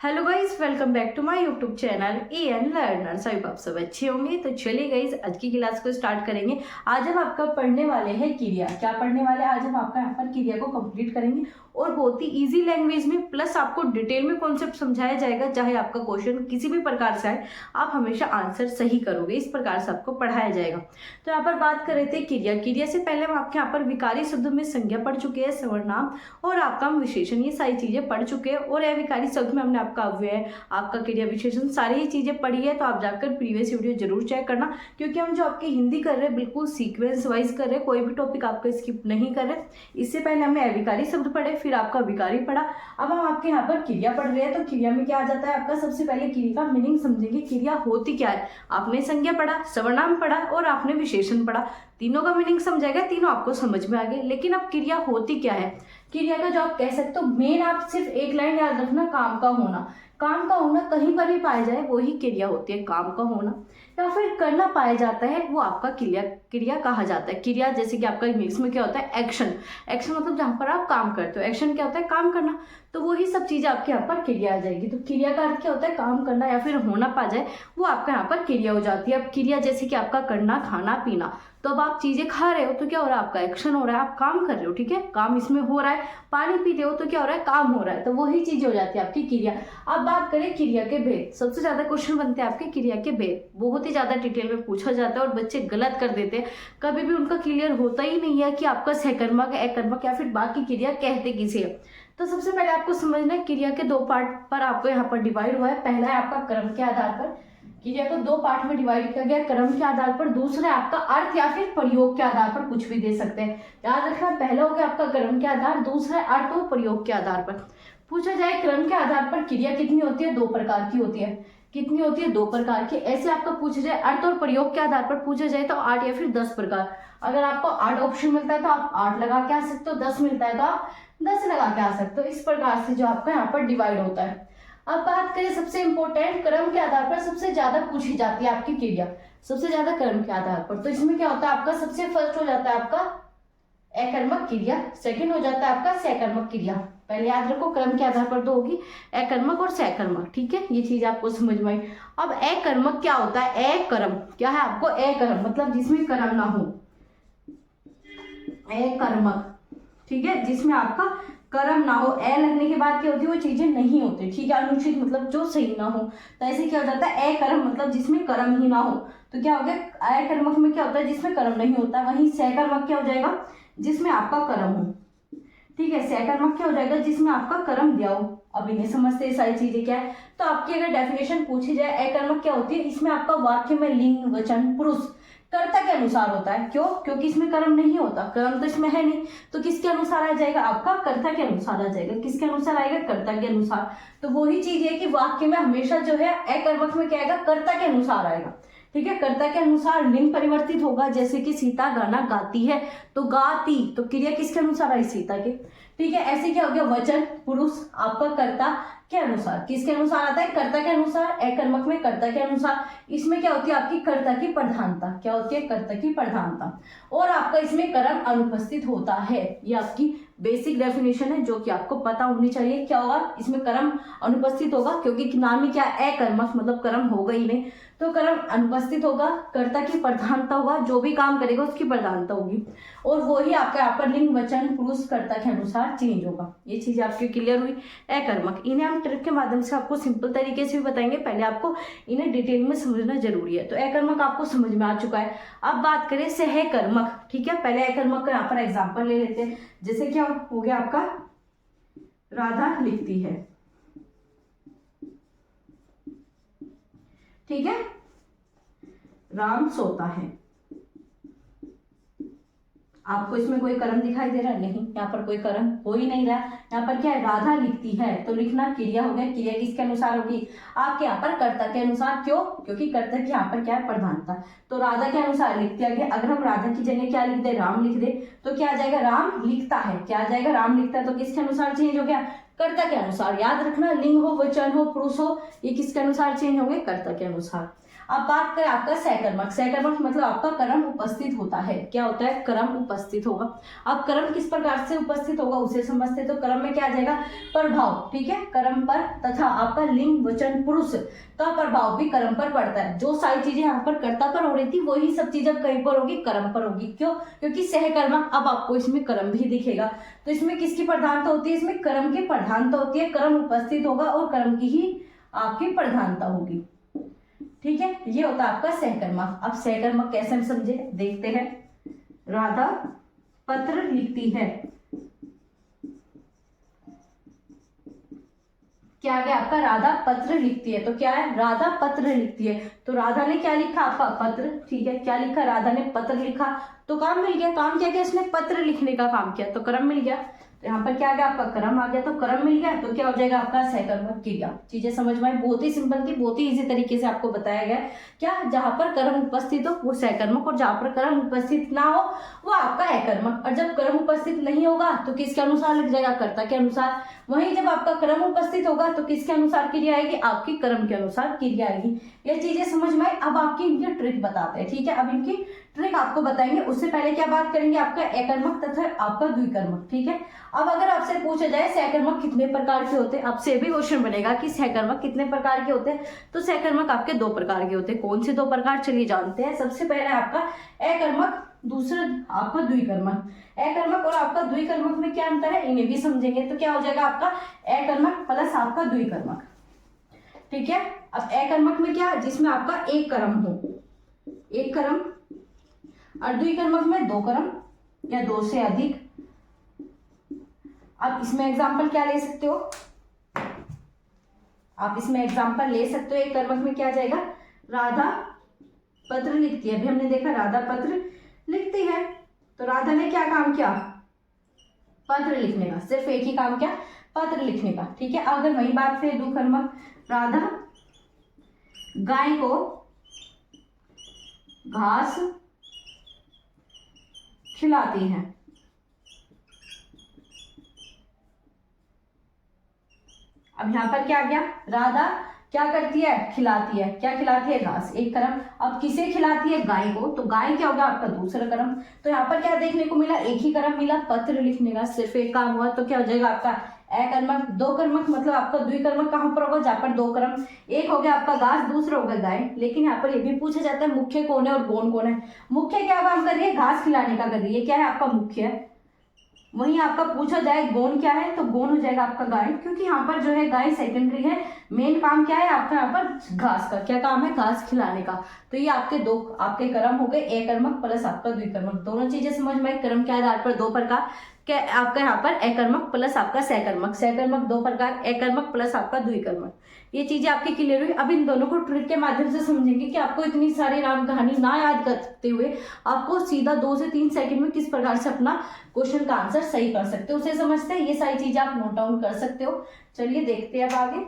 Hello guys, welcome back to my YouTube channel N learners. I आप सब अच्छे होंगे। तो चलिए गाइज, आज की क्लास को स्टार्ट करेंगे। आज हम आपका पढ़ने वाले हैं क्रिया। क्या पढ़ने वाले हैं? आज हम आपका यहाँ पर क्रिया को कंप्लीट करेंगे और बहुत ही इजी लैंग्वेज में, प्लस आपको डिटेल में कॉन्सेप्ट समझाया जाएगा। चाहे आपका क्वेश्चन किसी भी प्रकार से आए, आप हमेशा आंसर सही करोगे। इस प्रकार से आपको पढ़ाया जाएगा। तो यहाँ पर बात कर रहे थे क्रिया। क्रिया से पहले हम आपके यहाँ पर विकारी शब्द में संज्ञा पढ़ चुके हैं, सर्वनाम और आपका विशेषण, ये सारी चीजें पढ़ चुके हैं। और अविकारी शब्द में हमने आपका अव्यय, आपका क्रिया विशेषण, सारी ही चीजें पढ़ी है। तो आप जाकर प्रीवियस वीडियो जरूर चेक करना, क्योंकि हम जो आपकी हिंदी कर रहे हैं बिल्कुल सीक्वेंस वाइज कर रहे हैं, कोई भी टॉपिक आपका स्किप नहीं कर रहे। इससे पहले हमने अविकारी शब्द पढ़े, फिर आपका विकारी पढ़ा, अब हम आपके यहाँ पर क्रिया पढ़ रहे हैं। तो क्रिया में क्या आ जाता है आपका? सबसे पहले क्रिया का मीनिंग समझेंगे। क्रिया होती क्या है? आपने संज्ञा पढ़ा, सर्वनाम पढ़ा और आपने विशेषण पढ़ा। तीनों का मीनिंग समझाएगा, तीनों आपको समझ में आ गए। लेकिन अब क्रिया होती क्या है? क्रिया का जो आप कह सकते हो मेन, आप सिर्फ एक लाइन याद रखना, काम का होना। काम का होना कहीं पर भी पाया जाए वही क्रिया होती है। काम का होना या फिर करना पाया जाता है वो आपका क्रिया कहा जाता है। क्रिया जैसे कि आपका इंग्लिश में क्या होता है? एक्शन। एक्शन मतलब जहां पर आप काम करते हो। एक्शन क्या होता है? काम करना। तो वही सब चीजें आपके यहाँ पर क्रिया आ जाएगी। तो क्रिया का अर्थ क्या होता है? काम करना या फिर होना पा जाए वो आपका यहाँ पर क्रिया हो जाती है। अब क्रिया जैसे कि आपका करना, खाना, पीना, तो अब आप चीजें खा रहे हो तो क्या हो रहा है? आपका एक्शन हो रहा है, आप काम कर रहे हो, ठीक है, काम इसमें हो रहा है। पानी पी रहे हो तो क्या हो रहा है? काम हो रहा है। तो वही चीज हो जाती है आपकी क्रिया। अब बात करें क्रिया के भेद। सबसे ज्यादा क्वेश्चन बनते हैं आपके क्रिया के भेद, बहुत ही ज्यादा डिटेल में पूछा जाता है और बच्चे गलत कर देते हैं। कभी भी उनका क्लियर होता ही नहीं है कि आपका सहकर्मक, एकर्मक या फिर बाकी क्रिया कहते किसे है। तो सबसे पहले आपको समझना है क्रिया के दो पार्ट पर आपको यहाँ पर डिवाइड हुआ है। पहला है आपका क्रम के आधार पर, क्रिया को दो पार्ट में डिवाइड किया गया, क्रम के आधार पर। दूसरा आपका अर्थ या फिर प्रयोग के आधार पर, कुछ भी दे सकते हैं। याद रखना, पहला हो गया आपका क्रम के आधार, दूसरा अर्थ और प्रयोग के आधार पर। पूछा जाए क्रम के आधार पर क्रिया कितनी होती है? दो प्रकार की होती है। कितनी होती है? दो प्रकार की। ऐसे आपका पूछा जाए अर्थ और प्रयोग के आधार पर पूछा जाए तो 8 या फिर 10 प्रकार। अगर आपको 8 ऑप्शन मिलता है तो आप 8 लगा के आ सकते हो, 10 मिलता है तो आप 10 लगा के आ सकते हो। इस प्रकार से जो आपका यहाँ पर डिवाइड होता है। अब बात करें सबसे इंपॉर्टेंट, क्रम के आधार पर सबसे ज्यादा पूछी जाती है आपकी क्रिया, सबसे ज्यादा क्रम के आधार पर। तो इसमें क्या होता है आपका? सबसे फर्स्ट हो जाता है आपका एकर्मक क्रिया, सेकंड हो जाता है आपका सहकर्मक क्रिया। पहले याद रखो, क्रम के आधार पर दो होगी, एकर्मक और सहकर्मक, ठीक है, ये चीज आपको समझ में आई। अब एकर्मक क्या होता है? एकर्म क्या है आपको? एकर्म मतलब जिसमें कर्म ना हो, एकर्मक, ठीक है, जिसमें आपका कर्म ना हो। ए लगने के बाद क्या होती है? वो चीजें नहीं होती, ठीक है, अनुचित मतलब जो सही ना हो। तो ऐसे क्या हो जाता है? एकर्म मतलब जिसमें कर्म ही ना हो। तो क्या हो गया? एकर्मक में क्या होता है? जिसमें कर्म नहीं होता। वहीं सहकर्मक क्या हो जाएगा? जिसमें आपका कर्म हो, ठीक है। सहकर्मक क्या हो जाएगा? जिसमें आपका कर्म दिया हो। अब इन्हें समझते हैं सारी चीजें क्या है। तो आपकी अगर डेफिनेशन पूछी जाए, एकर्मक क्या होती है? इसमें आपका वाक्य में लिंग, वचन, पुरुष कर्ता के अनुसार होता है। क्यों? क्योंकि इसमें कर्म नहीं होता, कर्म तो इसमें है नहीं। तो किसके अनुसार आ जाएगा? आपका कर्ता के अनुसार आ जाएगा। किसके अनुसार आएगा? कर्ता के अनुसार। तो वही चीज है कि वाक्य में हमेशा जो है एकर्मक में क्या आएगा? कर्ता के अनुसार आएगा, ठीक है। कर्ता के अनुसार लिंग परिवर्तित होगा। जैसे कि सीता गाना गाती है तो गाती, तो क्रिया किसके अनुसार आई? सीता के, ठीक है। ऐसे क्या हो गया? वचन, पुरुष आपका कर्ता के अनुसार। किसके अनुसार आता है? कर्ता के अनुसार। एकर्मक में कर्ता के अनुसार। इसमें क्या होती है आपकी? कर्ता की प्रधानता। क्या होती है? कर्ता की प्रधानता। और आपका इसमें कर्म अनुपस्थित होता है। ये आपकी बेसिक डेफिनेशन है जो कि आपको पता होनी चाहिए। क्या होगा? इसमें कर्म अनुपस्थित होगा, क्योंकि नाम ही क्या है? एकर्मक मतलब कर्म होगा ही नहीं। तो कर्म अनुपस्थित होगा, कर्ता की प्रधानता होगा, जो भी काम करेगा उसकी प्रधानता होगी। और वही आपका यहाँ पर लिंग, वचन, पुरुष कर्ता के अनुसार चेंज होगा। ये चीज आपकी क्लियर हुई? एकर्मक, इन्हें हम ट्रिक के माध्यम से आपको सिंपल तरीके से भी बताएंगे, पहले आपको इन्हें डिटेल में समझना जरूरी है। तो एकर्मक आपको समझ में आ चुका है। अब बात करें सहकर्मक, ठीक है। पहले एकर्मक का यहाँ पर एग्जाम्पल ले लेते हैं। जैसे क्या हो गया आपका? राधा लिखती है, ठीक है, राम सोता है। आपको इसमें कोई कर्म दिखाई दे रहा है? नहीं, यहाँ पर कोई कर्म हो ही नहीं रहा। यहाँ पर क्या है? राधा लिखती है, तो लिखना क्रिया हो गया। क्रिया किसके अनुसार होगी? आपके यहाँ पर कर्ता के अनुसार। क्यों? क्योंकि कर्ता की यहाँ पर क्या है? प्रधानता। तो राधा के अनुसार लिखते आ गया। अगर हम राधा की जगह क्या लिख दे? राम लिख दे, तो क्या आ जाएगा? राम लिखता है। क्या आ जाएगा? राम लिखता है। तो किसके अनुसार चेंज हो गया? कर्ता के अनुसार। याद रखना, लिंग हो, वचन हो, पुरुष हो, ये किसके अनुसार चेंज होंगे? कर्ता के अनुसार। अब बात करें आपका सकर्मक। सकर्मक मतलब आपका कर्म उपस्थित होता है। क्या होता है? कर्म उपस्थित होगा। अब कर्म किस प्रकार से उपस्थित होगा उसे समझते। तो कर्म में क्या आ जाएगा? प्रभाव। ठीक है, कर्म पर तथा आपका लिंग वचन पुरुष का प्रभाव भी कर्म पर पड़ता है। जो सारी चीजें यहाँ पर कर्ता पर हो रही थी वही सब चीजें कहीं पर होगी? कर्म पर होगी। क्यों? क्योंकि सहकर्मक, अब आपको इसमें कर्म भी दिखेगा, तो इसमें किसकी प्रधानता होती है? इसमें कर्म की प्रधानता होती है। कर्म उपस्थित होगा और कर्म की ही आपकी प्रधानता होगी। ठीक है, ये होता है आपका सहकर्मक। अब सहकर्मक कैसे हम समझे देखते हैं। राधा पत्र लिखती है। क्या है आपका? राधा पत्र लिखती है। तो क्या है? राधा पत्र लिखती है। तो राधा ने क्या लिखा? आपका पत्र। ठीक है, क्या लिखा? राधा ने पत्र लिखा। तो काम मिल गया। काम क्या किया? इसने पत्र लिखने का काम किया, तो कर्म मिल गया। तो यहाँ पर क्या आ गया? आपका कर्म आ गया। तो कर्म मिल गया तो क्या हो जाएगा? आपका सहकर्मक क्रिया। चीजें समझ में आई? बहुत ही सिंपल थी, बहुत ही इजी तरीके से आपको बताया गया। क्या? जहां पर कर्म उपस्थित हो वो सहकर्मक, और जहां पर कर्म उपस्थित ना हो वो आपका अकर्मक। और जब कर्म उपस्थित नहीं होगा तो किसके अनुसार लिख जाएगा? कर्ता के अनुसार। वहीं जब आपका कर्म उपस्थित होगा तो किसके अनुसार क्रिया आएगी? आपकी कर्म के अनुसार क्रिया आएगी। ये चीजें समझ में आई? अब आपकी इनकी ट्रिक बताते हैं। ठीक है, अब इनकी ट्रिक आपको बताएंगे। उससे पहले क्या बात करेंगे? आपका एकर्मक तथा आपका द्विकर्मक। ठीक है, अब अगर आपसे पूछा जाए सहकर्मक कितने प्रकार के होते हैं, आपसे भी क्वेश्चन बनेगा कि सहकर्मक कितने प्रकार के होते हैं, तो सहकर्मक आपके 2 प्रकार के होते हैं। कौन से 2 प्रकार? चलिए जानते हैं। सबसे पहले आपका एकर्मक, दूसरा आपका द्विकर्मक। एकर्मक और आपका द्विकर्मक में क्या अंतर है इन्हें भी समझेंगे। तो क्या हो जाएगा? आपका एकर्मक प्लस आपका द्विकर्मक। ठीक है, अब एकर्मक में क्या? जिसमें आपका एक कर्म हो, एक कर्म, और द्विकर्मक में 2 कर्म या 2 से अधिक। आप इसमें एग्जाम्पल क्या ले सकते हो? आप इसमें एग्जाम्पल ले सकते हो। एक कर्मक में क्या आ जाएगा? राधा पत्र लिखती है। अभी हमने देखा राधा पत्र लिखती है, तो राधा ने क्या काम किया? पत्र लिखने का। सिर्फ एक ही काम किया, पत्र लिखने का। ठीक है, अगर वही बात है द्विकर्मक, राधा गाय को घास खिलाती है। अब यहां पर क्या आ गया? राधा क्या करती है? खिलाती है। क्या खिलाती है? घास। एक कर्म। अब किसे खिलाती है? गाय को। तो गाय क्या होगा? आपका दूसरा कर्म। तो यहाँ पर क्या देखने को मिला? एक ही कर्म मिला, पत्र लिखने का। सिर्फ एक काम हुआ, तो क्या हो जाएगा? आपका एकर्मक। 2 कर्मक मतलब आपका द्विकर्मक कहां पर होगा? जहां पर 2 कर्म। एक हो गया आपका घास, दूसरा होगा गाय। लेकिन यहाँ पर ये भी पूछा जाता है मुख्य कौन है और गौण कौन है। मुख्य क्या काम कर रही है? घास खिलाने का कर रही है। क्या है? आपका मुख्य है। वहीं आपका पूछा जाए गौण क्या है, तो गौण हो जाएगा आपका गाय, क्योंकि यहाँ पर जो है गाय सेकेंडरी है। मेन काम क्या है आपका? यहाँ पर घास का क्या काम है? घास खिलाने का। तो ये आपके 2 आपके कर्म हो गए, एकर्मक प्लस आपका द्विकर्मक। दोनों चीजें समझ में आई? कर्म के आधार पर 2 प्रकार क्या आपका यहाँ पर एकर्मक प्लस आपका सहकर्मक। सहकर्मक 2 प्रकार, एकर्मक प्लस आपका द्विकर्मक। ये चीजें आपकी क्लियर हुई। अब इन दोनों को ट्रिक के माध्यम से समझेंगे कि आपको इतनी सारी राम कहानी ना याद करते हुए आपको सीधा 2 से 3 सेकंड में किस प्रकार से अपना क्वेश्चन का आंसर सही कर सकते हो उसे समझते हैं। ये सारी चीजें आप नोट डाउन कर सकते हो। चलिए देखते हैं अब आगे।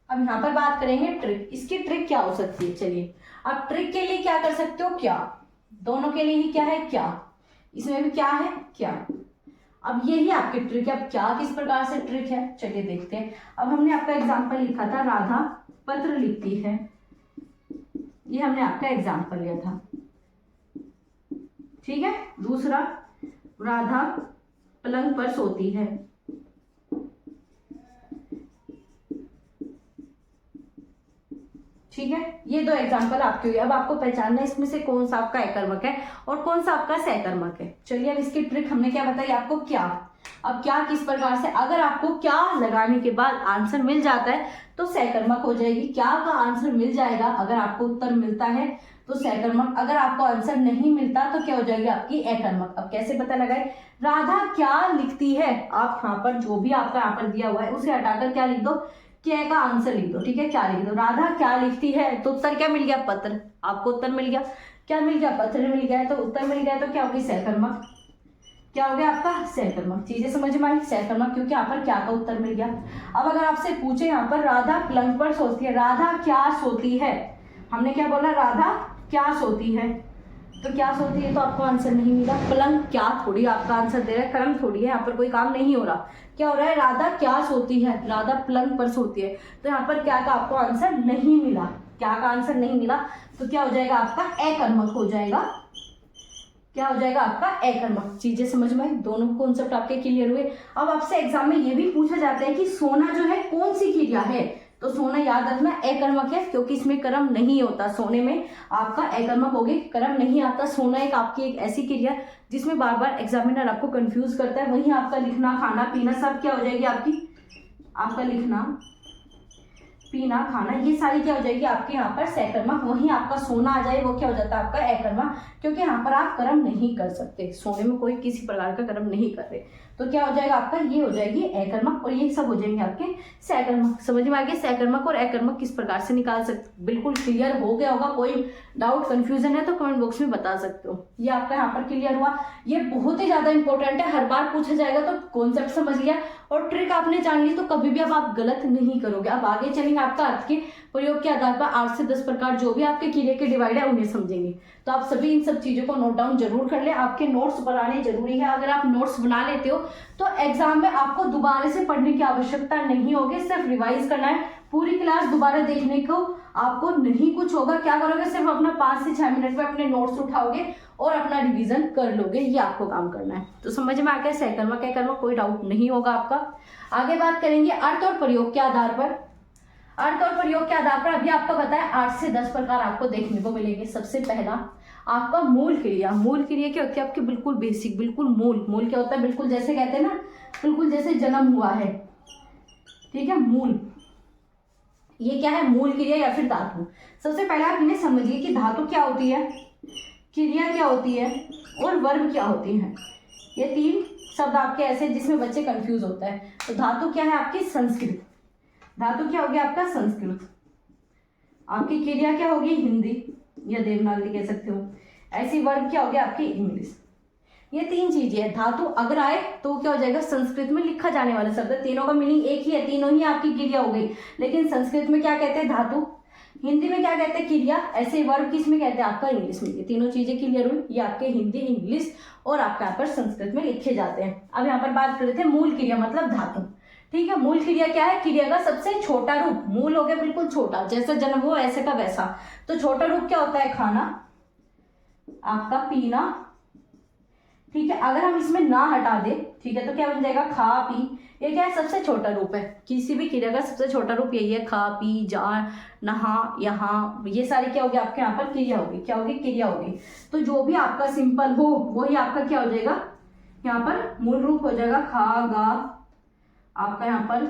अब यहाँ पर बात करेंगे ट्रिक। इसकी ट्रिक क्या हो सकती है? चलिए, अब ट्रिक के लिए क्या कर सकते हो? क्या। दोनों के लिए ही क्या है? क्या। इसमें भी क्या है? क्या। अब यही आपकी ट्रिक है। अब क्या किस प्रकार से ट्रिक है, चलिए देखते हैं। अब हमने आपका एग्जाम्पल लिखा था, राधा पत्र लिखती है। ये हमने आपका एग्जाम्पल लिया था। ठीक है, दूसरा राधा पलंग पर सोती है। ठीक है, ये 2 एग्जाम्पल आपके हुए। अब आपको पहचानना है इसमें से कौन सा आपका एकर्मक है और कौन सा आपका सहकर्मक है। चलिए, अब इसकी ट्रिक हमने क्या बताई आपको? क्या। अब क्या किस प्रकार से, अगर आपको क्या लगाने के बाद आंसर मिल जाता है तो सहकर्मक हो जाएगी। क्या का आंसर मिल जाएगा, अगर आपको उत्तर मिलता है तो सहकर्मक। अगर आपको आंसर नहीं मिलता तो क्या हो जाएगी? आपकी एकर्मक। अब कैसे पता लगाए? राधा क्या लिखती है, आप यहाँ पर जो भी आपका यहाँ पर दिया हुआ है उसे हटाकर क्या लिख दो? क्या का आंसर लिख दो। ठीक है, क्या लिख दो? राधा क्या लिखती है, तो उत्तर क्या मिल गया? पत्र। आपको उत्तर मिल गया। क्या मिल गया? पत्र मिल गया। तो उत्तर मिल गया, तो क्या होगी? सहकर्मक। क्या हो गया आपका? सहकर्मक। चीजें समझ में आई? सहकर्मक, क्योंकि यहाँ पर क्या का उत्तर मिल गया। अब अगर आपसे पूछे यहाँ पर राधा पलंग पर सोती है, राधा क्या सोती है, हमने क्या बोला? राधा क्या सोती है। तो क्या सोती है, तो आपको आंसर नहीं मिला। पलंग क्या थोड़ी आपका आंसर दे रहा है, कर्म थोड़ी है, यहाँ पर कोई काम नहीं हो रहा। क्या हो रहा है, राधा क्या सोती है, राधा पलंग पर सोती है। तो यहाँ पर क्या का आपको आंसर नहीं मिला, क्या का आंसर नहीं मिला। तो क्या हो जाएगा आपका अकर्मक हो जाएगा, क्या हो जाएगा आपका अकर्मक। चीजें समझ में आई, दोनों कॉन्सेप्ट आपके क्लियर हुए। अब आपसे एग्जाम में ये भी पूछा जाता है कि सोना जो है कौन सी क्रिया है, तो सोना याद रखना अकर्मक है, क्योंकि इसमें कर्म नहीं होता। सोने में आपका अकर्मक होगी, कर्म नहीं आता। सोना एक ऐसी क्रिया जिसमें बार बार एग्जामिनर आपको कंफ्यूज करता है। वहीं आपका लिखना, खाना पीना सब क्या हो जाएगी आपका लिखना, पीना, खाना, ये सारी क्या हो जाएगी आपके यहाँ पर सकर्मक। वहीं आपका सोना आ जाए, वो क्या हो जाता है आपका अकर्मक, क्योंकि यहाँ पर आप कर्म नहीं कर सकते। सोने में कोई किसी प्रकार का कर्म नहीं कर रहे, तो क्या हो जाएगा आपका, ये हो जाएगी अकर्मक, और ये सब हो जाएंगे आपके सकर्मक। समझ में आ गया सकर्मक और अकर्मक किस प्रकार से निकाल सकते, बिल्कुल क्लियर हो गया होगा। कोई डाउट कंफ्यूजन है तो कमेंट बॉक्स में बता सकते हो। ये आपका यहाँ पर क्लियर हुआ। ये बहुत ही ज्यादा इंपॉर्टेंट है, हर बार पूछा जाएगा, तो कॉन्सेप्ट समझ लिया और ट्रिक आपने जान ली तो कभी भी अब आप गलत नहीं करोगे। अब आगे चलेंगे आपका अर्थ के प्रयोग के आधार पर 8 से 10 प्रकार जो भी आपके क्रिया के डिवाइड है उन्हें समझेंगे। तो आप सभी इन सब चीजों को नोट डाउन जरूर कर ले। आपके नोट्स बनाने जरूरी है। अगर आप नोट्स बना लेते हो तो एग्जाम में आपको दोबारा से पढ़ने की आवश्यकता नहीं होगी, सिर्फ रिवाइज करना है। पूरी क्लास दोबारा देखने को आपको नहीं कुछ होगा। क्या करोगे, सिर्फ अपना 5 से 6 मिनट में अपने नोट्स उठाओगे और अपना रिवीजन कर लोगे। ये आपको काम करना है। तो समझ में आ गया सकर्मक अकर्मक, कोई डाउट नहीं होगा आपका। आगे बात करेंगे अर्थ और प्रयोग के आधार पर। अर्थ और प्रयोग के आधार पर अभी आपको बताया 8 से 10 प्रकार आपको देखने को मिलेंगे। सबसे पहला आपका मूल क्रिया। मूल क्रिया क्या होती है आपकी, बिल्कुल बेसिक, बिल्कुल मूल। मूल क्या होता है, बिल्कुल जैसे कहते हैं ना, बिल्कुल जैसे जन्म हुआ है, ठीक है, मूल। ये क्या है, मूल क्रिया या फिर धातु। सबसे पहले आप इन्हें समझिए कि धातु क्या होती है, क्रिया क्या होती है और वर्ब क्या होती है। ये 3 शब्द आपके ऐसे जिसमें बच्चे कंफ्यूज होता है। तो धातु क्या है आपकी, संस्कृत। धातु क्या होगी आपका, संस्कृत। आपकी क्रिया क्या होगी, हिंदी या देवनागरी कह सकते हो। ऐसी वर्ब क्या होगी आपकी, इंग्लिश। ये 3 चीजें हैं। धातु अगर आए तो क्या हो जाएगा, संस्कृत में लिखा जाने वाला शब्द है। तीनों का मीनिंग एक ही है, तीनों ही आपकी क्रिया हो गई। लेकिन संस्कृत में क्या कहते हैं, धातु। हिंदी में क्या कहते हैं, क्रिया। ऐसे वर्ब किस में कहते हैं, आपका इंग्लिश में। ये तीनों चीजें क्लियर हुई। ये आपके हिंदी, इंग्लिश और आपके यहाँ पर संस्कृत में लिखे जाते हैं। अब यहाँ पर बात कर रहे थे मूल क्रिया मतलब धातु, ठीक है। मूल क्रिया क्या है, क्रिया का सबसे छोटा रूप। मूल हो गया बिल्कुल छोटा, जैसा जन्म हो ऐसे का वैसा। तो छोटा रूप क्या होता है, खाना, आपका पीना, ठीक है। अगर हम इसमें ना हटा दे, ठीक है, तो क्या बन जाएगा, खा पी। ये क्या है, सबसे छोटा रूप है। किसी भी क्रिया का सबसे छोटा रूप यही है, खा पी जा नहा यहाँ। ये सारी क्या होगी आपके यहाँ पर क्रिया होगी, क्या होगी, क्रिया होगी। तो जो भी आपका सिंपल हो वही आपका क्या हो जाएगा, यहाँ पर मूल रूप हो जाएगा। खा गा, आपका यहाँ पर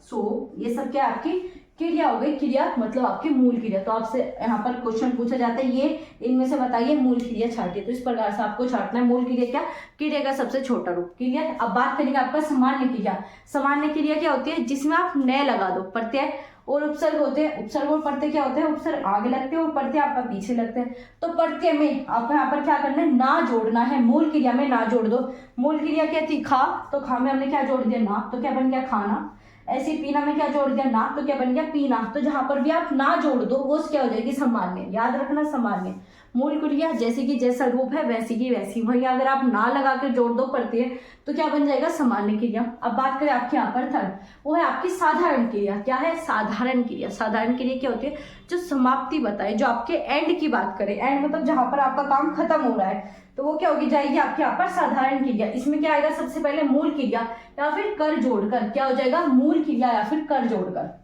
सो, ये सब क्या आपकी क्रिया हो गई। क्रिया मतलब आपकी मूल क्रिया। तो आपसे यहाँ पर क्वेश्चन पूछा जाता है, ये इनमें से बताइए मूल क्रिया छाटिए। तो इस प्रकार से आपको छाटना है। मूल क्रिया क्या, क्रिया का सबसे छोटा रूप, क्रिया। अब बात करेंगे आपका सामान्य क्रिया। सामान्य क्रिया क्या होती है, जिसमें आप नए लगा दो। प्रत्यय और उपसर्ग होते हैं। उपसर्ग और प्रत्यय क्या होते हैं, उपसर्ग आगे लगते हैं और प्रत्यय आपका पीछे लगते हैं। तो प्रत्यय में आपको यहाँ पर क्या करना है, ना जोड़ना है। मूल क्रिया में ना जोड़ दो। मूल क्रिया क्या थी, खा, तो खा में हमने क्या जोड़ दिया, ना, तो क्या बन गया, खाना। ऐसे पीना में क्या जोड़ दिया, ना, तो क्या बन गया, पीना। तो जहां पर भी आप ना जोड़ दो वो क्या हो जाएगी, सामान्य। याद रखना, सामान्य। मूल क्रिया जैसे कि जैसा रूप है वैसी की वैसी। वही अगर आप ना लगा कर जोड़ दो पढ़ते हैं तो क्या बन जाएगा, सामान्य क्रिया। अब बात करें आपके यहाँ पर थर्ड, वो है आपकी साधारण क्रिया। क्या है, साधारण क्रिया। साधारण क्रिया क्या होती है, जो समाप्ति बताए, जो आपके एंड की बात करे। एंड मतलब जहां पर आपका काम खत्म हो रहा है, तो वो क्या होगी, जाएगी आपके यहाँ पर साधारण क्रिया। इसमें क्या आएगा, सबसे पहले मूल क्रिया या फिर कर जोड़कर। क्या हो जाएगा, मूल क्रिया या फिर कर जोड़कर।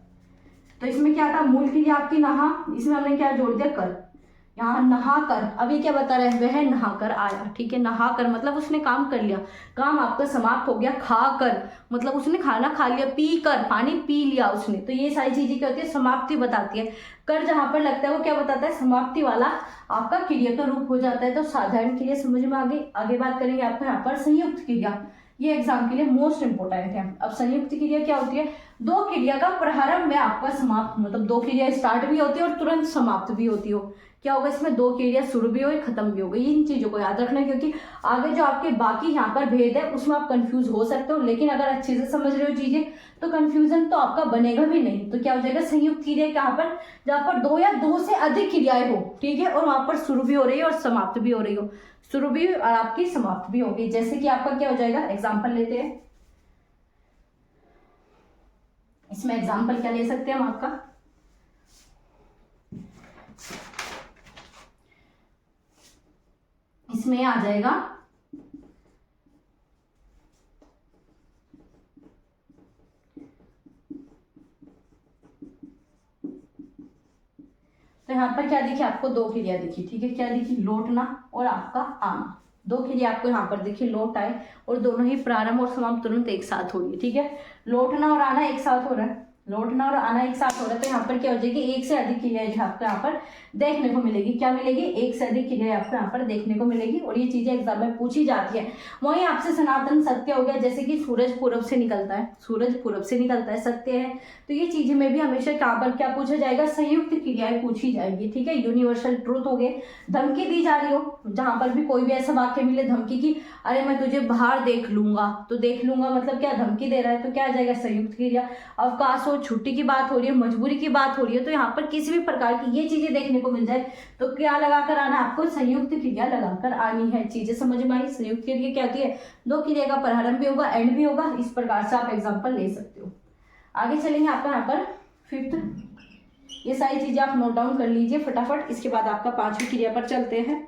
तो इसमें क्या था, मूल क्रिया आपकी नहा, इसमें हमने क्या जोड़ दिया, कर। यहाँ नहा कर, अभी क्या बता रहे हैं, वह नहा कर आया, ठीक है। नहा कर मतलब उसने काम कर लिया, काम आपका समाप्त हो गया। खा कर मतलब उसने खाना खा लिया। पी कर पानी पी लिया उसने। तो ये सारी चीजें क्या होती है, समाप्ति बताती है। कर जहां पर लगता है वो क्या बताता है, समाप्ति वाला आपका क्रिया का रूप हो जाता है। तो साधारण क्रिया समझ में आ गई। आगे बात करेंगे आपका यहाँ पर संयुक्त क्रिया। ये एग्जाम के लिए मोस्ट इंपोर्टेंट है। अब संयुक्त क्रिया क्या होती है, दो क्रिया का प्रारंभ में आपका समाप्त, मतलब दो क्रिया स्टार्ट भी होती है और तुरंत समाप्त भी होती हो। क्या होगा, इसमें दो क्रिया शुरू भी हुई खत्म भी हो गई। इन चीजों को याद रखना, क्योंकि आगे जो आपके बाकी यहाँ पर भेद है उसमें आप कंफ्यूज हो सकते हो, लेकिन अगर अच्छे से समझ रहे हो चीजें तो कंफ्यूजन तो आपका बनेगा भी नहीं। तो क्या हो जाएगा, संयुक्त क्रिया कहाँ पर, जहाँ पर दो या दो से अधिक क्रियाएं हो, ठीक है, और वहां पर शुरू भी हो रही है और समाप्त भी हो रही हो, शुरू भी और आपकी समाप्त भी होगी। जैसे कि आपका क्या हो जाएगा, एग्जाम्पल लेते हैं। इसमें एग्जाम्पल क्या ले सकते हैं हम आपका, इसमें आ जाएगा तो यहाँ पर क्या दिखी आपको, दो क्रिया दिखी, ठीक है, क्या दिखी, लौटना और आपका आना। दो क्रिया आपको यहाँ पर देखिए, लौट आए और दोनों ही प्रारंभ और समाप्त तुरंत एक साथ हो रही है, ठीक है, लौटना और आना एक साथ हो रहा है, लौटना और आना एक साथ हो रहा है। तो यहाँ पर क्या हो जाएगी, एक से अधिक क्रियाएं जो आपको यहाँ पर देखने को मिलेगी। क्या मिलेगी, एक से अधिक क्रियाएं आपको यहाँ पर देखने को मिलेगी और ये चीजें एग्जाम में पूछी जाती है। वहीं आपसे सनातन सत्य हो गया, जैसे कि सूरज पूरब से निकलता है, सूरज पूरब से निकलता है, सत्य है। तो ये चीजें में भी हमेशा यहाँ पर क्या पूछा जाएगा, संयुक्त क्रियाएं पूछी जाएगी, ठीक है, यूनिवर्सल ट्रूथ हो गए। धमकी दी जा रही हो, जहां पर भी कोई भी ऐसा वाक्य मिले धमकी की, अरे मैं तुझे बाहर देख लूंगा, तो देख लूंगा मतलब क्या, धमकी दे रहा है, तो क्या आ जाएगा, संयुक्त क्रिया। अवकाश हो, छुट्टी की बात हो रही है, मजबूरी की बात हो रही है, तो यहाँ पर किसी भी प्रकार की ये चीजें देखने को मिल जाए तो क्या लगाकर आना, आपको संयुक्त क्रिया लगाकर आनी है। चीजें समझ में आई, संयुक्त क्रिया क्या होती है, दो क्रिया का प्रारंभ भी होगा, एंड भी होगा, इस प्रकार से आप एग्जाम्पल ले सकते हो। आगे चलेंगे आपका यहाँ पर फिफ्थ, ये सारी चीजें आप नोट डाउन कर लीजिए फटाफट, इसके बाद आपका पांचवी क्रिया पर चलते हैं।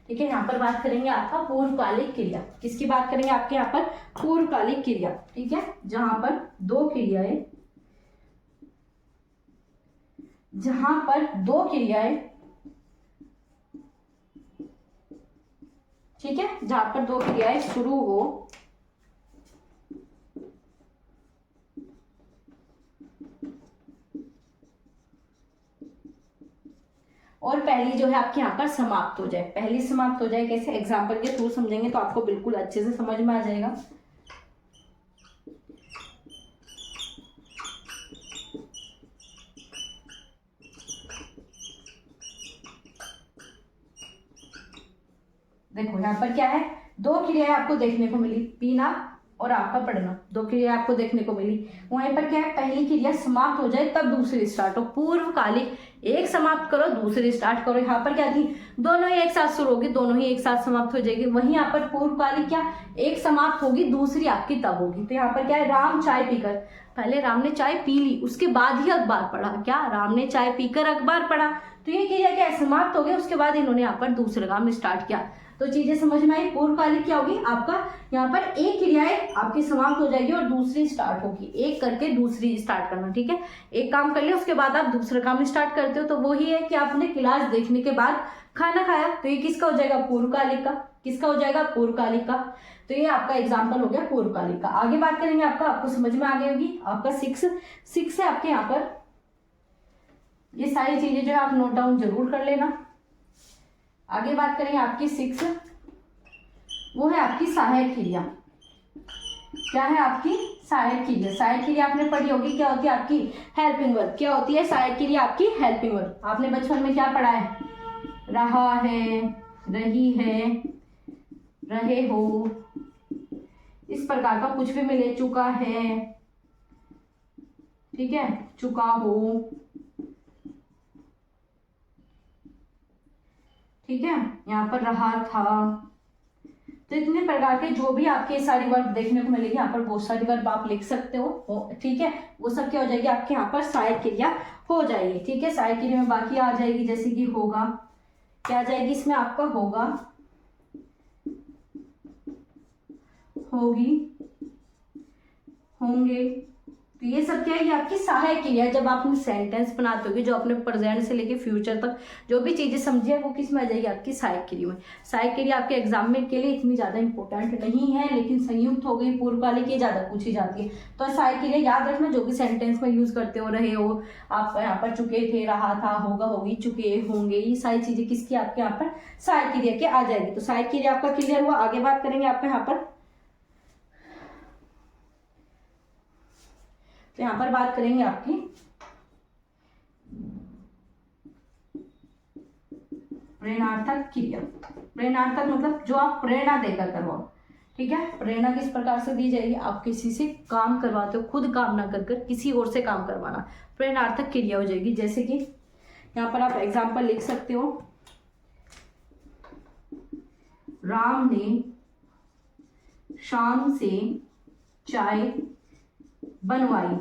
ठीक है, यहाँ पर बात करेंगे आपका पूर्वकालिक क्रिया। किसकी बात करेंगे, आपके यहाँ पर पूर्वकालिक क्रिया, ठीक है, जहां पर दो क्रियाएं, जहां पर दो क्रियाएं, ठीक है, जहां पर दो क्रियाएं शुरू हो और पहली जो है आपके यहाँ पर समाप्त हो जाए, पहली समाप्त हो जाए। कैसे, एग्जाम्पल के थ्रू समझेंगे तो आपको बिल्कुल अच्छे से समझ में आ जाएगा। देखो यहाँ पर क्या है, दो क्रियाएं आपको देखने को मिली, पीना और आपका पढ़ना, दो क्रिया आपको देखने को मिली। वहीं पर क्या है, पहली क्रिया समाप्त हो जाए तब दूसरी स्टार्ट हो, पूर्वकालिक, एक समाप्त करो दूसरी स्टार्ट करो। यहाँ पर क्या थी, दोनों ही एक साथ शुरू होगी, दोनों ही एक साथ समाप्त हो जाएगी। वहीं यहाँ पर पूर्वकालिक क्या, एक समाप्त होगी दूसरी आपकी तब होगी। तो यहाँ पर क्या है, राम चाय पीकर, पहले राम ने चाय पी ली उसके बाद ही अखबार पढ़ा, क्या, राम ने चाय पीकर अखबार पढ़ा, तो ये क्रिया क्या समाप्त हो गई, उसके बाद इन्होंने यहाँ पर दूसरा काम स्टार्ट किया। तो चीजें समझ में आई। पूर्वकालिक क्या होगी, आपका यहाँ पर एक क्रियाएं आपकी समाप्त हो जाएगी और दूसरी स्टार्ट होगी, एक करके दूसरी स्टार्ट करना, ठीक है, एक काम कर लिया उसके बाद आप दूसरा काम स्टार्ट करते हो। तो वही है कि आपने क्लास देखने के बाद खाना खाया, तो ये किसका हो जाएगा, पूर्वकालिक का। किसका हो जाएगा, पूर्वकालिक का। तो ये आपका एग्जाम्पल हो गया पूर्वकालिक का। आगे बात करेंगे आपका, आपको समझ में आ गई होगी, आपका सिक्स है आपके यहाँ पर। ये सारी चीजें जो है आप नोट डाउन जरूर कर लेना। आगे बात करेंगे आपकी 6, वो है आपकी सहायक क्रिया। क्या है आपकी सहायक क्रिया, सहायक क्रिया आपने पढ़ी होगी, क्या होती है आपकी हेल्पिंग वर्ब। क्या होती है सहायक क्रिया आपकी हेल्पिंग वर्ब। आपने बचपन में क्या पढ़ा है, रहा है, रही है, रहे हो, इस प्रकार का कुछ भी मिले, चुका है, ठीक है, चुका हो, ठीक है, यहाँ पर रहा था। तो इतने प्रकार के जो भी आपके सारी वर्ब देखने को मिलेगी, यहाँ पर बहुत सारी वर्ब आप लिख सकते हो, ठीक है, वो सब क्या हो जाएगी आपके यहाँ पर सहायक क्रिया हो जाएगी, ठीक है। सहायक क्रिया में बाकी आ जाएगी, जैसे कि होगा, क्या आ जाएगी इसमें आपका, होगा, होगी, होंगे। तो ये सब क्या है, ये आपकी सहायक क्रिया है। जब आप सेंटेंस बनाते होगे, जो अपने प्रेजेंट से लेके फ्यूचर तक जो भी चीजें समझी है वो किस में आ जाएगी, आपकी सहायक क्रिया में। सहायक क्रिया आपके एग्जाम में के लिए इतनी ज्यादा इंपॉर्टेंट नहीं है, लेकिन संयुक्त हो गई, पूर्वकालिक ये ज्यादा पूछी जाती है। तो सहायक क्रिया याद रखना, जो भी सेंटेंस में यूज करते हो, रहे हो, आप यहाँ पर चुके थे, रहा था, होगा, होगी, चुके, होंगे, ये सारी चीजें किसकी आपके यहाँ पर सहायक क्रिया के आ जाएगी। तो सहायक क्रिया आपका क्लियर हुआ। आगे बात करेंगे आपका यहाँ पर तो यहाँ पर बात करेंगे आपकी प्रेरणार्थक क्रिया। प्रेरणार्थक मतलब जो आप प्रेरणा देकर करवाओ, ठीक है। प्रेरणा किस प्रकार से दी जाएगी, आप किसी से काम करवाते हो, खुद काम ना कर कर किसी और से काम करवाना, प्रेरणार्थक क्रिया हो जाएगी। जैसे कि यहाँ पर आप एग्जाम्पल लिख सकते हो, राम ने शाम से चाय बनवाई,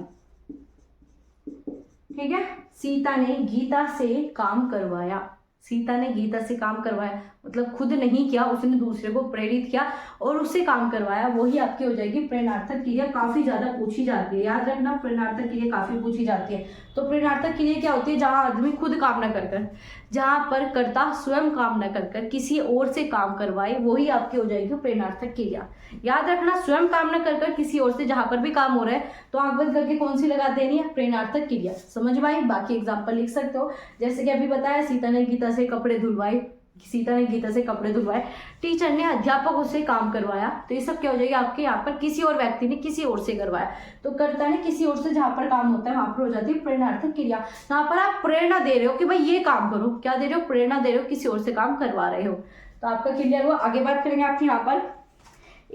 ठीक है। सीता ने गीता से काम करवाया, सीता ने गीता से काम करवाया मतलब खुद नहीं किया, उसने दूसरे को प्रेरित किया और उससे काम करवाया, वही आपकी हो जाएगी प्रेरणार्थक क्रिया। काफी ज्यादा पूछी जाती है, याद रखना प्रेरणार्थक क्रिया काफी पूछी जाती है। तो प्रेरणार्थक क्रिया क्या होती है, जहां आदमी खुद काम न कर, जहां पर कर्ता स्वयं काम न कर किसी और से काम करवाए, वही आपकी हो जाएगी प्रेरणार्थक क्रिया। याद रखना स्वयं काम न कर किसी और से, जहां पर भी काम हो रहा है तो आंख बंद करके कौन सी लगा देनी है, प्रेरणार्थक क्रिया। समझ में आई? बाकी एग्जाम्पल लिख सकते हो, जैसे कि अभी बताया सीता ने गीता से कपड़े धुलवाए, सीता ने गीता से कपड़े धुलवाए, टीचर ने अध्यापक से काम करवाया, तो ये सब क्या हो जाएगा आपके यहाँ पर किसी और व्यक्ति ने किसी और से करवाया, तो कर्ता ने किसी और से जहां पर काम होता है वहां पर हो जाती है प्रेरणार्थक क्रिया। यहाँ पर आप प्रेरणा दे रहे हो कि भाई ये काम करो, क्या दे रहे हो, प्रेरणा दे रहे हो, किसी और से काम करवा रहे हो। तो आपका क्लियर हुआ। आगे बात करेंगे आपके यहाँ पर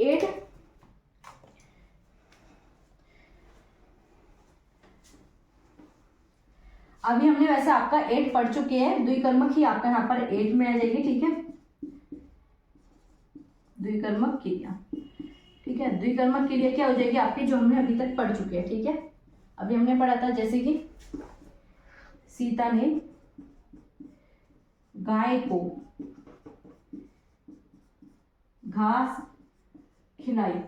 8 अभी हमने वैसे आपका 8 पढ़ चुके हैं, द्विकर्मक ही आपका यहाँ पर 8 में आ जाएगी, ठीक है। द्विकर्मक क्रिया, ठीक है। द्विकर्मक क्रिया क्या हो जाएगी आपकी, जो हमने अभी तक पढ़ चुके हैं, ठीक है। अभी हमने पढ़ा था जैसे कि सीता ने गाय को घास खिलाई,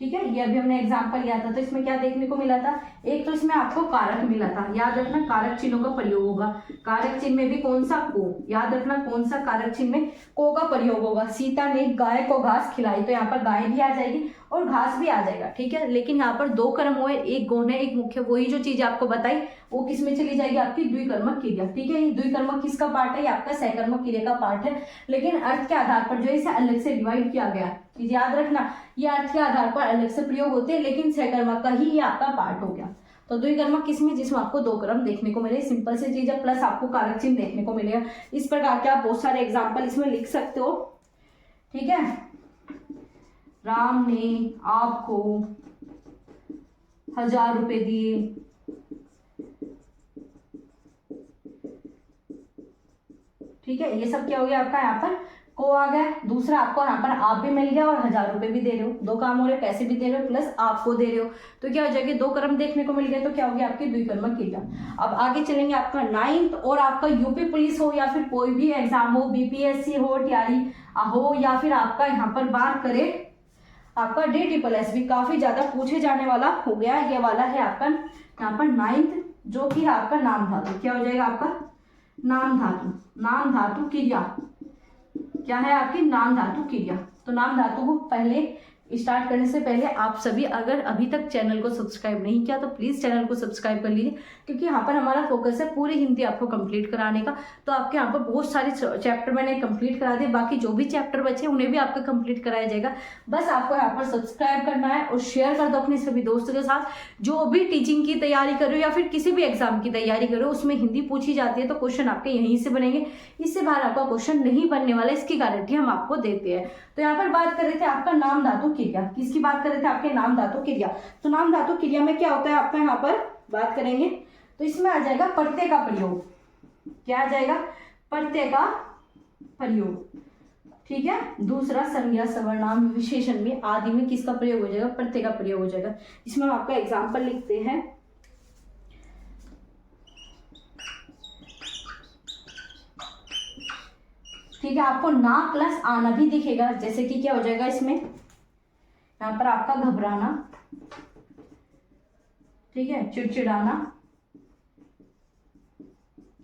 ठीक है। ये अभी हमने एग्जाम्पल लिया था, तो इसमें क्या देखने को मिला था, एक तो इसमें आपको कारक मिला था, याद रखना कारक चिन्हों का प्रयोग होगा। कारक चिन्ह में भी कौन सा, को, याद रखना कौन सा कारक चिन्ह में को का प्रयोग होगा। सीता ने गाय को घास खिलाई, तो यहाँ पर गाय भी आ जाएगी और घास भी आ जाएगा, ठीक है। लेकिन यहाँ पर 2 कर्म हुए, एक गौण है एक मुख्य, वही जो चीज आपको बताई वो किस में चली जाएगी, आपकी द्विकर्मक क्रिया, ठीक है। ये द्विकर्मक किसका पार्ट है, ये आपका सहकर्मक क्रिया का पार्ट है, लेकिन अर्थ के आधार पर जो है इसे अलग से डिवाइड किया गया। चीज याद रखना, ये अर्थ के आधार पर अलग से प्रयोग होते हैं, लेकिन सहकर्मक का ही ये आपका पार्ट हो गया। तो द्विकर्मक किसमें, जिसमें आपको 2 क्रम देखने को मिले, सिंपल सी चीज है, प्लस आपको कारक चिन्ह देखने को मिलेगा। इस प्रकार के आप बहुत सारे एग्जाम्पल इसमें लिख सकते हो, ठीक है। राम ने आपको 1000 रुपए दिए, ठीक है। ये सब क्या हो गया आपका, यहाँ पर को आ गया। दूसरा आपको यहाँ पर आप भी मिल गया और 1000 रुपए भी दे रहे हो, 2 काम हो रहे, पैसे भी दे रहे हो प्लस आपको दे रहे हो, तो क्या हो जाएगा 2 क्रम देखने को मिल गए, तो क्या हो गया आपकी द्विकर्मक क्रिया। अब आगे चलेंगे आपका 9th, और आपका यूपी पुलिस हो या फिर कोई भी एग्जाम हो, बीपीएससी हो, टीआरई हो, या फिर आपका यहाँ पर बात करें आपका DSSS भी काफी ज्यादा पूछे जाने वाला हो गया, ये वाला है आपका यहाँ पर 9th, जो कि है आपका नाम धातु। क्या हो जाएगा आपका नाम धातु, नाम धातु क्रिया, क्या है आपकी नाम धातु क्रिया। तो नाम धातु को पहले स्टार्ट करने से पहले आप सभी अगर अभी तक चैनल को सब्सक्राइब नहीं किया तो प्लीज़ चैनल को सब्सक्राइब कर लीजिए, क्योंकि यहाँ पर हमारा फोकस है पूरी हिंदी आपको कंप्लीट कराने का। तो आपके यहाँ पर बहुत सारे चैप्टर मैंने कंप्लीट करा दिए, बाकी जो भी चैप्टर बचे उन्हें भी आपका कंप्लीट कराया जाएगा। बस आपको यहाँ पर सब्सक्राइब करना है और शेयर कर दो अपने सभी दोस्तों के साथ। जो भी टीचिंग की तैयारी कर रहे हो या फिर किसी भी एग्जाम की तैयारी कर रहे हो, उसमें हिंदी पूछी जाती है तो क्वेश्चन आपके यहीं से बनेंगे, इससे बाहर आपका क्वेश्चन नहीं बनने वाला, इसकी गारंटी हम आपको देते हैं। तो यहाँ पर बात कर रहे थे आपका नाम धातु क्रिया, किसकी बात कर रहे थे आपके नाम धातु क्रिया। तो नाम धातु क्रिया में क्या होता है आपका, यहाँ पर बात करेंगे तो इसमें आ जाएगा प्रत्यय का प्रयोग। क्या आ जाएगा, प्रत्यय का प्रयोग, ठीक है। दूसरा संज्ञा सर्वनाम विशेषण में आदि में किसका प्रयोग हो जाएगा, प्रत्यय का प्रयोग हो जाएगा। इसमें हम आपका एग्जाम्पल लिखते हैं, ठीक है। आपको ना प्लस आना भी दिखेगा, जैसे कि क्या हो जाएगा इसमें, यहाँ पर आपका घबराना, ठीक है, चिड़चिड़ाना,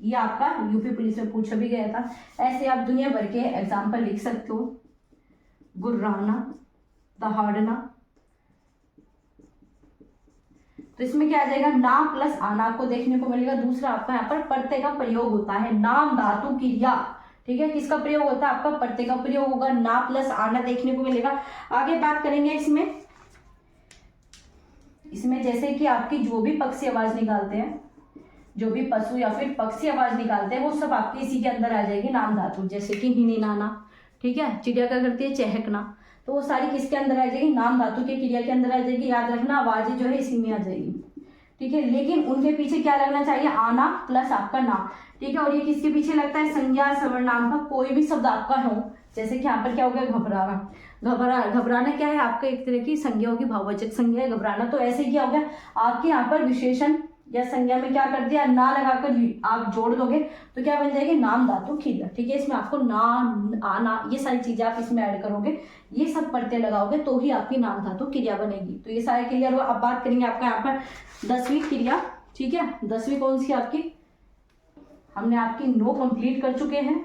ये आपका यूपी पुलिस में पूछा भी गया था। ऐसे आप दुनिया भर के एग्जाम्पल लिख सकते हो, गुर्राना, दहाड़ना। तो इसमें क्या आ जाएगा, ना प्लस आना आपको देखने को मिलेगा। दूसरा आपका यहाँ पर प्रत्यय का प्रयोग होता है, नाम धातु क्रिया, ठीक है। किसका प्रयोग होता है, आपका प्रत्यय का प्रयोग होगा, ना प्लस आना देखने को मिलेगा। आगे बात करेंगे इसमें इसमें जैसे कि आपकी जो भी पक्षी आवाज निकालते हैं, जो भी पशु या फिर पक्षी आवाज निकालते हैं, वो सब आपके इसी के अंदर आ जाएगी नाम धातु। जैसे कि हिनिनाना, ठीक है, चिड़िया क्या करती है, चहकना, तो वो सारी किसके अंदर आ जाएगी, नाम धातु के क्रिया के अंदर आ जाएगी। याद रखना आवाजें जो है इसी में आ जाएगी, ठीक है। लेकिन उनके पीछे क्या लगना चाहिए, आना प्लस आपका नाम, ठीक है। और ये किसके पीछे लगता है, संज्ञा सर्वनाम का कोई भी शब्द आपका हो। जैसे कि यहाँ पर क्या हो गया, घबराना, घबराना क्या है, आपका एक तरह की संज्ञा होगी, भाववाचक संज्ञा है घबराना। तो ऐसे क्या हो गया, आपके यहाँ पर विशेषण या संज्ञा में क्या कर दिया, ना लगाकर आप जोड़ दोगे तो क्या बन जाएगी, नाम धातु क्रिया, ठीक है। इसमें आपको ना, आना, ये सारी चीजें आप इसमें ऐड करोगे, ये सब प्रत्यय लगाओगे तो ही आपकी नाम धातु क्रिया बनेगी। तो ये सारे क्रिया अब बात करेंगे आपका यहाँ पर 10वीं क्रिया, ठीक है। 10वीं कौन सी आपकी, हमने आपकी 9 कंप्लीट कर चुके हैं।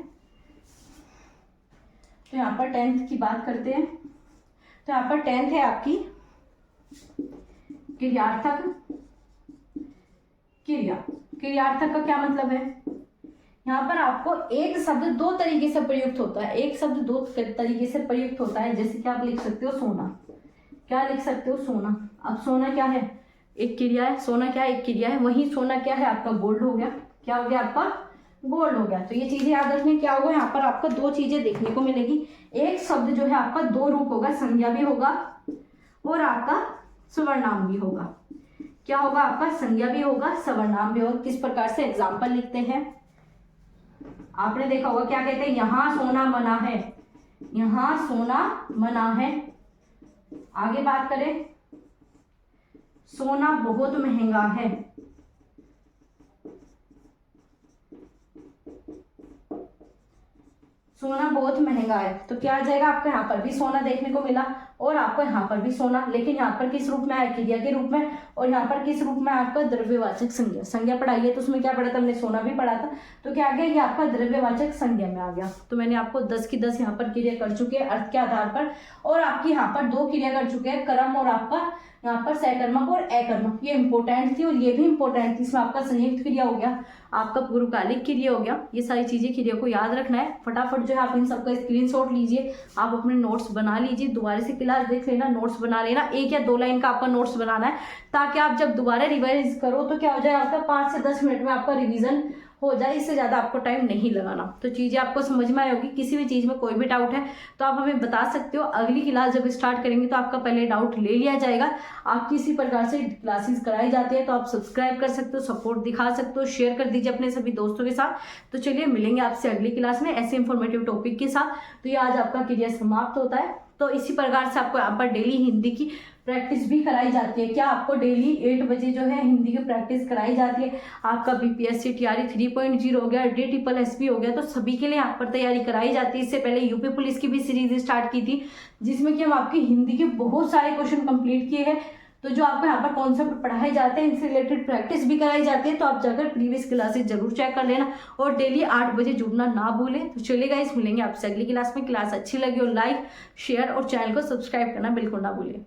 तो यहाँ पर 10th की बात करते हैं। तो यहाँ पर 10th है आपकी क्रियार्थक क्रिया। क्रियार्थक का क्या मतलब है, यहाँ पर आपको एक शब्द 2 तरीके से प्रयुक्त होता है, एक शब्द 2 तरीके से प्रयुक्त होता है। जैसे कि आप लिख सकते हो सोना, क्या लिख सकते हो, सोना। अब सोना क्या है, एक क्रिया है, सोना क्या है, एक क्रिया है। वही सोना क्या है, आपका गोल्ड हो गया, क्या हो गया, आपका गोल्ड हो गया। तो ये चीजें याद रखने, क्या होगा यहाँ पर आपको 2 चीजें देखने को मिलेगी। एक शब्द जो है आपका 2 रूप होगा, संज्ञा भी होगा और आपका सर्वनाम भी होगा। क्या होगा, आपका संज्ञा भी होगा, सर्वनाम भी होगा। किस प्रकार से, एग्जाम्पल लिखते हैं। आपने देखा होगा, क्या कहते हैं, यहाँ सोना मना है, यहाँ सोना मना है। आगे बात करें, सोना बहुत महंगा है, सोना बहुत महंगा है। तो क्या आ जाएगा, आपको यहाँ पर भी सोना देखने को मिला और आपको यहाँ पर भी सोना, लेकिन यहाँ पर किस रूप में आया, क्रिया के रूप में, और यहाँ पर किस रूप में आपका द्रव्यवाचक संज्ञा। संज्ञा पढ़ाई है तो उसमें क्या पढ़ा था हमने, सोना भी पढ़ा था। तो क्या आ गया, ये आपका द्रव्यवाचक संज्ञा में आ गया। तो मैंने आपको 10 की 10 यहाँ पर क्रिया कर चुके हैं अर्थ के आधार पर, और आपकी यहाँ पर 2 क्रिया कर चुके हैं, कर्म और आपका यहाँ पर सकर्मक और अकर्मक। ये इंपॉर्टेंट थी और ये भी इंपॉर्टेंट थी। इसमें आपका संयुक्त क्रिया हो गया, आपका पूर्वकालिक क्रिया हो गया। ये सारी चीजें क्रिया को याद रखना है। फटाफट जो है आप इन सबका स्क्रीनशॉट लीजिए, आप अपने नोट्स बना लीजिए, दोबारा से क्लास देख लेना, नोट्स बना लेना। 1 या 2 लाइन का आपका नोट्स बनाना है, ताकि आप जब दोबारा रिवाइज करो तो क्या हो जाए, आपका 5 से 10 मिनट में आपका रिवीजन हो जाए। इससे ज़्यादा आपको टाइम नहीं लगाना। तो चीज़ें आपको समझ में आई होगी। किसी भी चीज़ में कोई भी डाउट है तो आप हमें बता सकते हो। अगली क्लास जब स्टार्ट करेंगे तो आपका पहले डाउट ले लिया जाएगा। आप किसी प्रकार से क्लासेस कराई जाती है तो आप सब्सक्राइब कर सकते हो, सपोर्ट दिखा सकते हो, शेयर कर दीजिए अपने सभी दोस्तों के साथ। तो चलिए मिलेंगे आपसे अगली क्लास में ऐसे इंफॉर्मेटिव टॉपिक के साथ। तो ये आज आपका क्रिया समाप्त होता है। तो इसी प्रकार से आपको यहाँ पर डेली हिंदी की प्रैक्टिस भी कराई जाती है। क्या आपको डेली 8 बजे जो है हिंदी की प्रैक्टिस कराई जाती है। आपका बीपीएससी टीआरई 3.0 हो गया, DSSS हो गया, तो सभी के लिए यहाँ पर तैयारी कराई जाती है। इससे पहले यूपी पुलिस की भी सीरीज स्टार्ट की थी, जिसमें कि हम आपकी हिंदी के बहुत सारे क्वेश्चन कंप्लीट किए हैं। तो जो आपको यहाँ पर कॉन्सेप्ट पढ़ाए जाते हैं, इनसे रिलेटेड प्रैक्टिस भी कराई जाती है। तो आप जाकर प्रीवियस क्लासेस जरूर चेक कर लेना और डेली 8 बजे जुड़ना ना भूलें। तो चलिए गाइस, मिलेंगे आपसे अगली क्लास में। क्लास अच्छी लगी हो लाइक, शेयर और चैनल को सब्सक्राइब करना बिल्कुल ना भूलें।